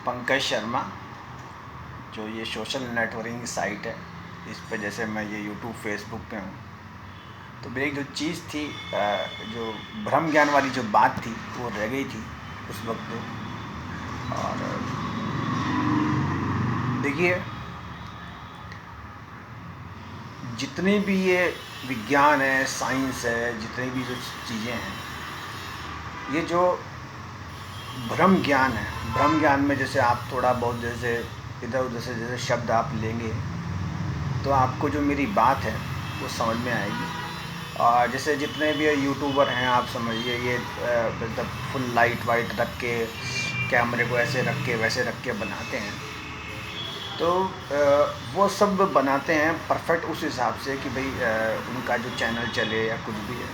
पंकज शर्मा, जो ये social networking site है, इस पे जैसे मैं ये यूट्यूब फेसबुक पे हूँ, तो मेरी जो चीज़ थी, जो भ्रम ज्ञान वाली जो बात थी वो रह गई थी उस वक्त। और देखिए, जितने भी ये विज्ञान है, साइंस है, जितनी भी जो चीज़ें हैं, ये जो भ्रम ज्ञान है, भ्रम ज्ञान में जैसे आप थोड़ा बहुत जैसे इधर उधर से जैसे शब्द आप लेंगे तो आपको जो मेरी बात है वो समझ में आएगी। और जैसे जितने भी यूट्यूबर हैं, आप समझिए, ये मतलब फुल लाइट वाइट रख के, कैमरे को ऐसे रख के वैसे रख के बनाते हैं, तो वो सब बनाते हैं परफेक्ट उस हिसाब से कि भाई उनका जो चैनल चले या कुछ भी है।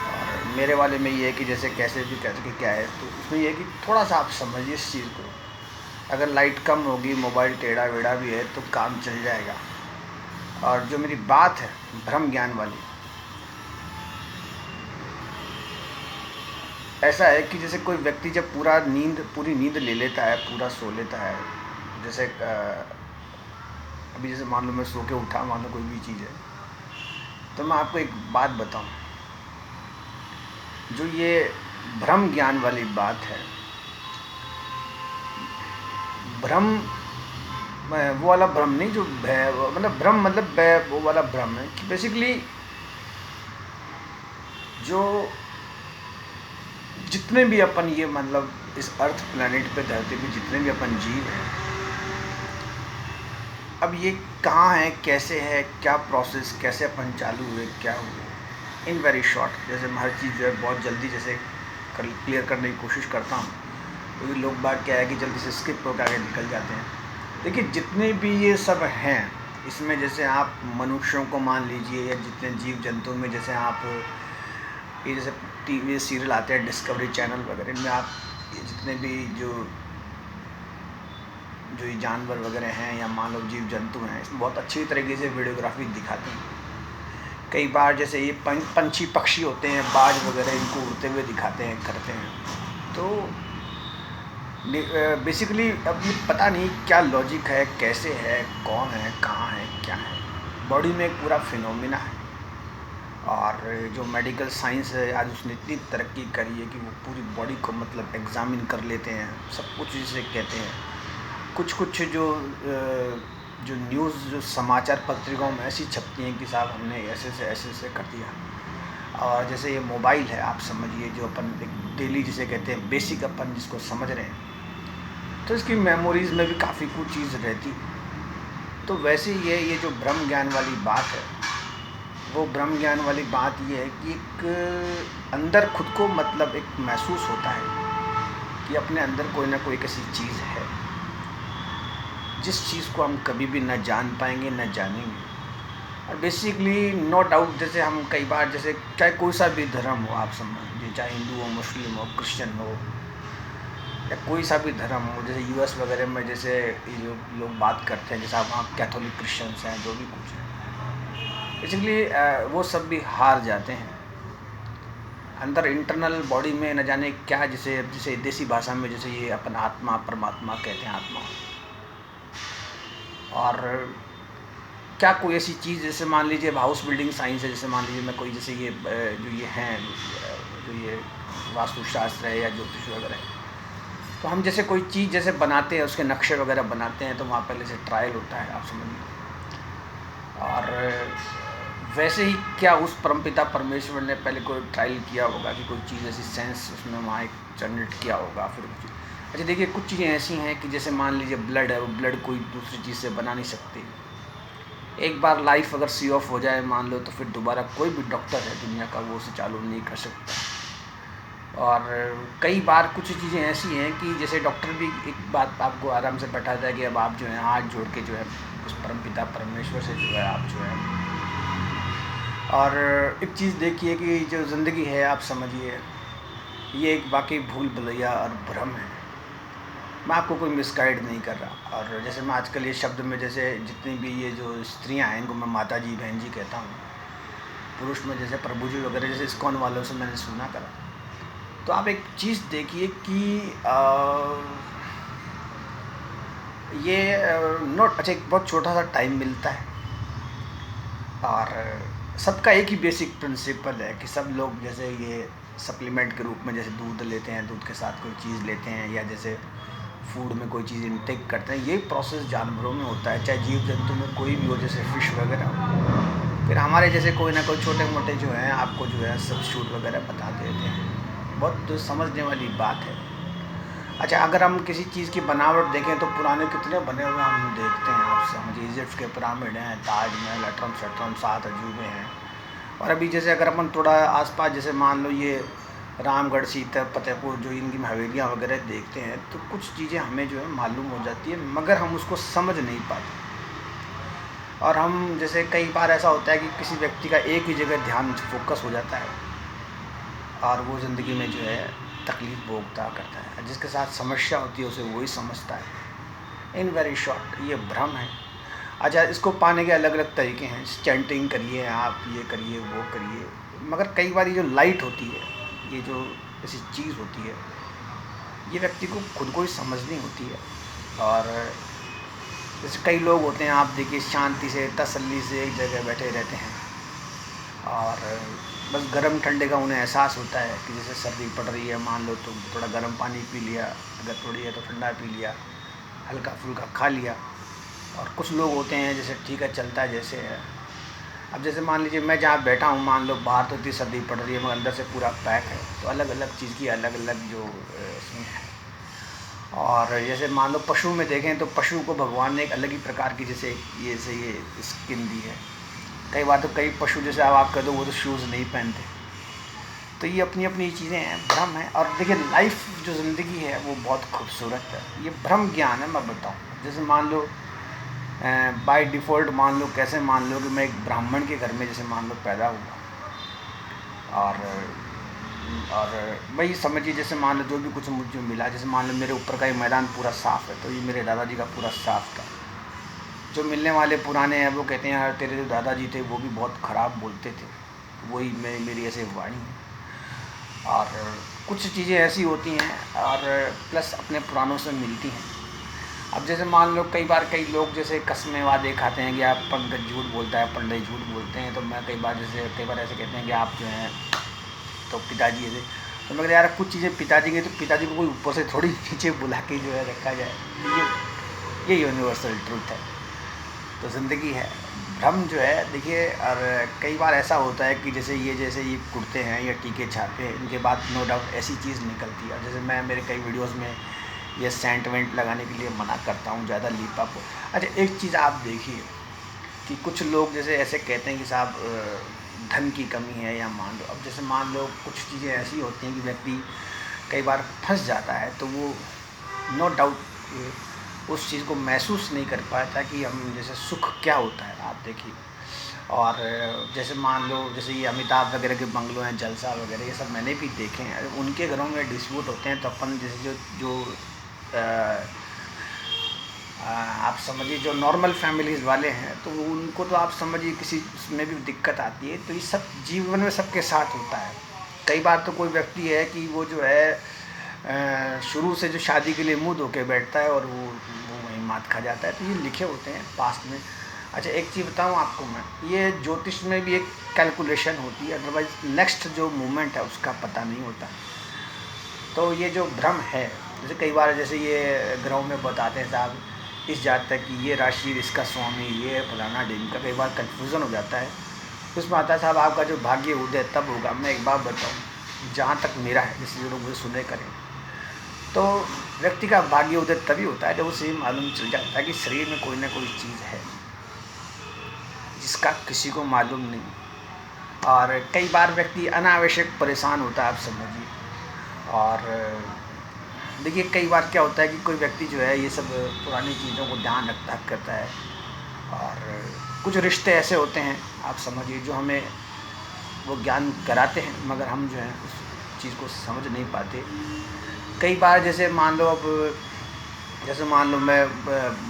और मेरे वाले में ये है कि जैसे कैसे भी कैसे क्या है, तो उसमें ये है कि थोड़ा सा आप समझिए इस चीज़ को। अगर लाइट कम होगी, मोबाइल टेढ़ा वेढ़ा भी है, तो काम चल जाएगा। और जो मेरी बात है भ्रम ज्ञान वाली, ऐसा है कि जैसे कोई व्यक्ति जब पूरी नींद ले लेता है, पूरा सो लेता है, जैसे अभी जैसे मान लो मैं सो के उठा, मान लो कोई भी चीज़ है, तो मैं आपको एक बात बताऊं, जो ये भ्रम ज्ञान वाली बात है, भ्रम वो वाला भ्रम नहीं, जो मतलब भ्रम मतलब वो वाला भ्रम है कि बेसिकली जो जितने भी अपन ये मतलब इस अर्थ प्लैनेट पे, धरती पे जितने भी अपन जीव हैं, अब ये कहाँ है, कैसे है, क्या प्रोसेस, कैसे अपन चालू हुए, क्या हुए, इन वेरी शॉर्ट। जैसे मैं हर चीज़ जो है बहुत जल्दी जैसे क्लियर करने की कोशिश करता हूँ, क्योंकि लोग बात क्या है कि जल्दी से स्किप होकर आगे निकल जाते हैं। देखिए, जितने भी ये सब हैं, इसमें जैसे आप मनुष्यों को मान लीजिए, या जितने जीव जंतु में जैसे आप ये जैसे टीवी सीरियल आते हैं, डिस्कवरी चैनल वगैरह, इनमें आप ये जितने भी जो ये जानवर वगैरह हैं या मानव जीव जंतु हैं, इसमें बहुत अच्छी तरीके से वीडियोग्राफी दिखाते हैं। कई बार जैसे ये पंछी पक्षी होते हैं, बाज वगैरह, इनको उड़ते हुए दिखाते हैं, करते हैं। तो बेसिकली अब ये पता नहीं क्या लॉजिक है, कैसे है, कौन है, कहाँ है, क्या है। बॉडी में एक पूरा फिनोमिना है। और जो मेडिकल साइंस है आज, उसने इतनी तरक्की करी है कि वो पूरी बॉडी को मतलब एग्जामिन कर लेते हैं, सब कुछ जिसे कहते हैं। कुछ जो न्यूज़, जो समाचार पत्रिकाओं में ऐसी छपती हैं कि साहब हमने ऐसे कर दिया। और जैसे ये मोबाइल है, आप समझिए, जो अपन एक डेली जिसे कहते हैं बेसिक अपन जिसको समझ रहे हैं, तो इसकी मेमोरीज़ में भी काफ़ी कुछ चीज़ रहती। तो वैसे ये जो ब्रह्म ज्ञान वाली बात है, वो ब्रह्म ज्ञान वाली बात ये है कि एक अंदर खुद को मतलब एक महसूस होता है कि अपने अंदर कोई ना कोई ऐसी चीज़ है जिस चीज़ को हम कभी भी न जान पाएंगे, न जानेंगे। और बेसिकली नो डाउट, जैसे हम कई बार जैसे चाहे कोई सा भी धर्म हो, आप समझिए, चाहे हिंदू हो, मुस्लिम हो, क्रिश्चियन हो, या कोई सा भी धर्म हो, जैसे यूएस वगैरह में जैसे ये लोग बात करते हैं, जैसे आप वहाँ कैथोलिक क्रिश्चियंस हैं, जो भी कुछ है, बेसिकली वो सब भी हार जाते हैं अंदर इंटरनल बॉडी में, न जाने क्या, जैसे देसी भाषा में जैसे ये अपन आत्मा, परमात्मा कहते हैं, आत्मा। और क्या कोई ऐसी चीज़, जैसे मान लीजिए हाउस बिल्डिंग साइंस है, जैसे मान लीजिए मैं कोई जैसे ये जो ये हैं, जो ये वास्तुशास्त्र है या ज्योतिष वगैरह है, तो हम जैसे कोई चीज़ जैसे बनाते हैं, उसके नक्शे वगैरह बनाते हैं, तो वहाँ पहले से ट्रायल होता है, आप समझिए। और वैसे ही क्या उस परमपिता परमेश्वर ने पहले कोई ट्रायल किया होगा कि कोई चीज़ ऐसी सेंस उसने वहाँ एक जनरेट किया होगा, फिर कुछ। अच्छा देखिए, कुछ चीज़ें ऐसी हैं कि जैसे मान लीजिए ब्लड है, वो ब्लड कोई दूसरी चीज़ से बना नहीं सकती। एक बार लाइफ अगर सी ऑफ हो जाए मान लो, तो फिर दोबारा कोई भी डॉक्टर है दुनिया का वो उसे चालू नहीं कर सकता। और कई बार कुछ चीज़ें ऐसी हैं कि जैसे डॉक्टर भी एक बात आपको आराम से बैठाता है कि अब आप जो है हाथ जोड़ के जो है उस परमपिता परमेश्वर से जो है आप जो है। और एक चीज़ देखिए कि जो ज़िंदगी है, आप समझिए, ये एक वाकई भूल भुलैया और भ्रम है। मैं आपको कोई मिसगाइड नहीं कर रहा। और जैसे मैं आजकल ये शब्द में जैसे जितनी भी ये जो स्त्रियां हैं, इनको मैं माता जी, बहन जी कहता हूँ। पुरुष में जैसे प्रभु जी वगैरह, जैसे इस्कॉन वालों से मैंने सुना करा। तो आप एक चीज़ देखिए कि ये नोट अच्छा एक बहुत छोटा सा टाइम मिलता है और सबका एक ही बेसिक प्रिंसिपल है कि सब लोग जैसे ये सप्लीमेंट के रूप में जैसे दूध लेते हैं, दूध के साथ कोई चीज़ लेते हैं या जैसे फूड में कोई चीज़ इनटेक करते हैं, यही प्रोसेस जानवरों में होता है, चाहे जीव जंतु में कोई भी हो, जैसे फिश वगैरह हो। फिर हमारे जैसे कोई ना कोई छोटे मोटे जो हैं आपको जो है सब्स्टिट्यूट वगैरह बता देते हैं। बहुत तो समझने वाली बात है। अच्छा, अगर हम किसी चीज़ की बनावट देखें तो पुराने कितने बने हुए हम देखते हैं, आप समझिए इजिप्ट के पिरामिड हैं, ताजमहल, अटरम शटरम, 7 अजूबे हैं। और अभी जैसे अगर अपन थोड़ा आसपास जैसे मान लो ये रामगढ़, सीता, फतेहपुर जो इनकी हवेलियाँ वगैरह देखते हैं तो कुछ चीज़ें हमें जो है मालूम हो जाती है, मगर हम उसको समझ नहीं पाते। और हम जैसे कई बार ऐसा होता है कि किसी व्यक्ति का एक ही जगह ध्यान फोकस हो जाता है और वो ज़िंदगी में जो है तकलीफ़ भोगता करता है, जिसके साथ समस्या होती है उसे वही समझता है। इन वेरी शॉर्ट ये भ्रम है। अच्छा, इसको पाने के अलग अलग तरीके हैं, चैंटिंग करिए आप, ये करिए वो करिए, मगर कई बार ये जो लाइट होती है, ये जो ऐसी चीज़ होती है, ये व्यक्ति को खुद को ही समझनी होती है। और जैसे कई लोग होते हैं, आप देखिए शांति से तसल्ली से एक जगह बैठे रहते हैं और बस गर्म ठंडे का उन्हें एहसास होता है कि जैसे सर्दी पड़ रही है मान लो तो थोड़ा गर्म पानी पी लिया, अगर थोड़ी है तो ठंडा पी लिया, हल्का फुल्का खा लिया। और कुछ लोग होते हैं जैसे ठीक है चलता है जैसे है। अब जैसे मान लीजिए मैं जहाँ बैठा हूँ, मान लो बाहर तो इतनी सर्दी पड़ रही है मगर अंदर से पूरा पैक है, तो अलग अलग चीज़ की अलग अलग जो इसमें है। और जैसे मान लो पशु में देखें तो पशु को भगवान ने एक अलग ही प्रकार की जैसे ये स्किन दी है। कई बार तो कई पशु जैसे अब आप कह दो वो तो शूज़ नहीं पहनते। तो ये अपनी अपनी चीज़ें हैं, भ्रम है। और देखिए लाइफ जो ज़िंदगी है वो बहुत खूबसूरत है, ये भ्रम ज्ञान है। मैं बताऊँ जैसे मान लो बाय डिफ़ॉल्ट मान लो, कैसे मान लो कि मैं एक ब्राह्मण के घर में जैसे मान लो पैदा हुआ और वही समझिए जैसे मान लो जो भी कुछ मुझे मिला, जैसे मान लो मेरे ऊपर का ये मैदान पूरा साफ़ है तो ये मेरे दादाजी का पूरा साफ़ था। जो मिलने वाले पुराने हैं वो कहते हैं यार तेरे जो दादाजी थे वो भी बहुत ख़राब बोलते थे, वही मेरी ऐसे वाणी है। और कुछ चीज़ें ऐसी होती हैं और प्लस अपने पुरानों से मिलती हैं। अब जैसे मान लो कई बार कई लोग जैसे कस्में वादे खाते हैं कि आप पंकज झूठ बोलता है, पंडित झूठ बोलते हैं, तो मैं कई बार ऐसे कहते हैं कि आप जो हैं तो पिताजी ऐसे, तो मैं कहता यार कुछ चीज़ें पिताजी की तो पिताजी को कोई ऊपर से थोड़ी नीचे बुला के जो है रखा जाए, ये यूनिवर्सल ट्रूथ है। तो ज़िंदगी है, भ्रम जो है देखिए। और कई बार ऐसा होता है कि जैसे ये कुर्ते हैं या टीके छापे हैं, इनके बाद नो डाउट ऐसी चीज़ निकलती है। जैसे मैं मेरे कई वीडियोस में ये सेंट वेंट लगाने के लिए मना करता हूँ, ज़्यादा लिपा को। अच्छा, एक चीज़ आप देखिए कि कुछ लोग जैसे ऐसे कहते हैं कि साहब धन की कमी है या मान लो, अब जैसे मान लो कुछ चीज़ें ऐसी होती हैं कि व्यक्ति कई बार फंस जाता है तो वो नो डाउट उस चीज़ को महसूस नहीं कर पाता कि हम जैसे सुख क्या होता है, आप देखिए। और जैसे मान लो जैसे ये अमिताभ वगैरह के बंगलों हैं, जलसा वगैरह, ये सब मैंने भी देखे हैं। उनके घरों में डिस्प्यूट होते हैं तो अपन जैसे जो जो अ, आप समझिए जो नॉर्मल फैमिलीज़ वाले हैं तो उनको तो आप समझिए किसी में भी दिक्कत आती है, तो ये सब जीवन में सबके साथ होता है। कई बार तो कोई व्यक्ति है कि वो जो है शुरू से जो शादी के लिए मुंह धो के बैठता है और वो वहीं मात खा जाता है, तो ये लिखे होते हैं पास्ट में। अच्छा, एक चीज़ बताऊं आपको मैं, ये ज्योतिष में भी एक कैलकुलेशन होती है, अदरवाइज नेक्स्ट जो मूवमेंट है उसका पता नहीं होता। तो ये जो भ्रम है, जैसे कई बार जैसे ये ग्रहों में बताते हैं साहब इस जात तक की ये राशि इसका स्वामी ये फलाना ढीम का, कई बार कन्फ्यूज़न हो जाता है। उसमें आता है साहब आपका जो भाग्य उदय तब होगा। मैं एक बात बताऊँ, जहाँ तक मेरा है, जैसे जो लोग मुझे सुने करें, तो व्यक्ति का भाग्य उदय तभी होता है जब उसे मालूम चल जाता है कि शरीर में कोई ना कोई चीज़ है जिसका किसी को मालूम नहीं। और कई बार व्यक्ति अनावश्यक परेशान होता है, आप समझिए। और देखिए कई बार क्या होता है कि कोई व्यक्ति जो है ये सब पुरानी चीज़ों को ध्यान रखता करता है और कुछ रिश्ते ऐसे होते हैं, आप समझिए, जो हमें वो ज्ञान कराते हैं मगर हम जो है उस चीज़ को समझ नहीं पाते। कई बार जैसे मान लो अब जैसे मान लो मैं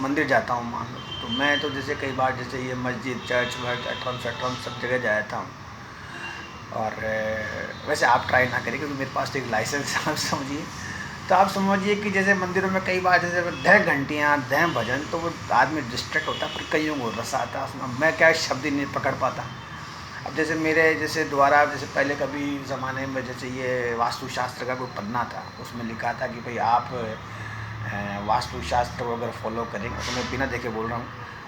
मंदिर जाता हूँ मान लो, तो मैं तो जैसे कई बार जैसे ये मस्जिद चर्च वर्च अठरम शठरम सब जगह जाता हूँ। और वैसे आप ट्राई ना करें क्योंकि मेरे पास तो एक लाइसेंस है, आप समझिए। तो आप समझिए कि जैसे मंदिरों में कई बार जैसे ढह घंटियाँ ढह भजन, तो वो आदमी डिस्ट्रैक्ट होता, फिर कईयों को रस आता उसमें, मैं क्या शब्द ही नहीं पकड़ पाता। अब जैसे मेरे जैसे द्वारा जैसे पहले कभी ज़माने में जैसे ये वास्तुशास्त्र का कोई पन्ना था, उसमें लिखा था कि भाई आप वास्तुशास्त्र को अगर फॉलो करेंगे, तो मैं बिना देखे बोल रहा हूँ,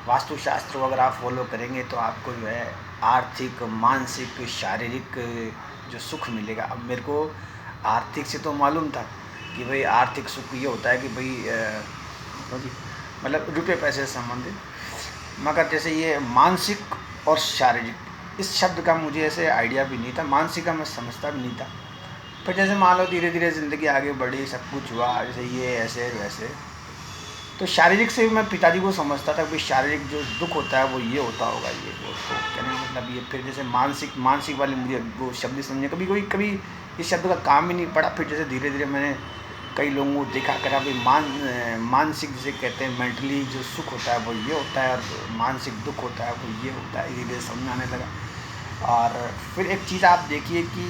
वास्तुशास्त्र को अगर आप फॉलो करेंगे तो आपको जो है आर्थिक, मानसिक, शारीरिक जो सुख मिलेगा। अब मेरे को आर्थिक से तो मालूम था कि भाई आर्थिक सुख ये होता है कि भाई मतलब रुपये पैसे से संबंधित, मगर जैसे ये मानसिक और शारीरिक, इस शब्द का मुझे ऐसे आइडिया भी नहीं था, मानसिक का मैं समझता भी नहीं था। फिर जैसे मान लो धीरे धीरे ज़िंदगी आगे बढ़ी, सब कुछ हुआ, जैसे ये ऐसे वैसे, तो शारीरिक से भी मैं पिताजी को समझता था कि शारीरिक जो दुख होता है वो ये होता होगा, ये वो, तो कहने का मतलब ये। फिर जैसे मानसिक मानसिक वाली मुझे वो शब्द ही समझे, कभी इस शब्द का काम ही नहीं पड़ा। फिर जैसे धीरे धीरे मैंने कई लोगों को देखा करा भाई मानसिक जिसे कहते हैं, मेंटली जो सुख होता है वो ये होता है, और मानसिक दुख होता है वो ये होता है, धीरे धीरे समझ में आने लगा। और फिर एक चीज़ आप देखिए कि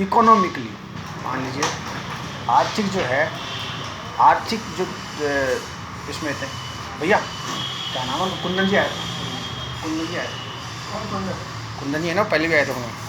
इकोनॉमिकली मान लीजिए, आर्थिक जो है, आर्थिक जो इसमें थे भैया, क्या नाम है, कुंदन जी आए थे, कुंदन जी आए थे, कुंदन जी है ना, पहले भी आए थे।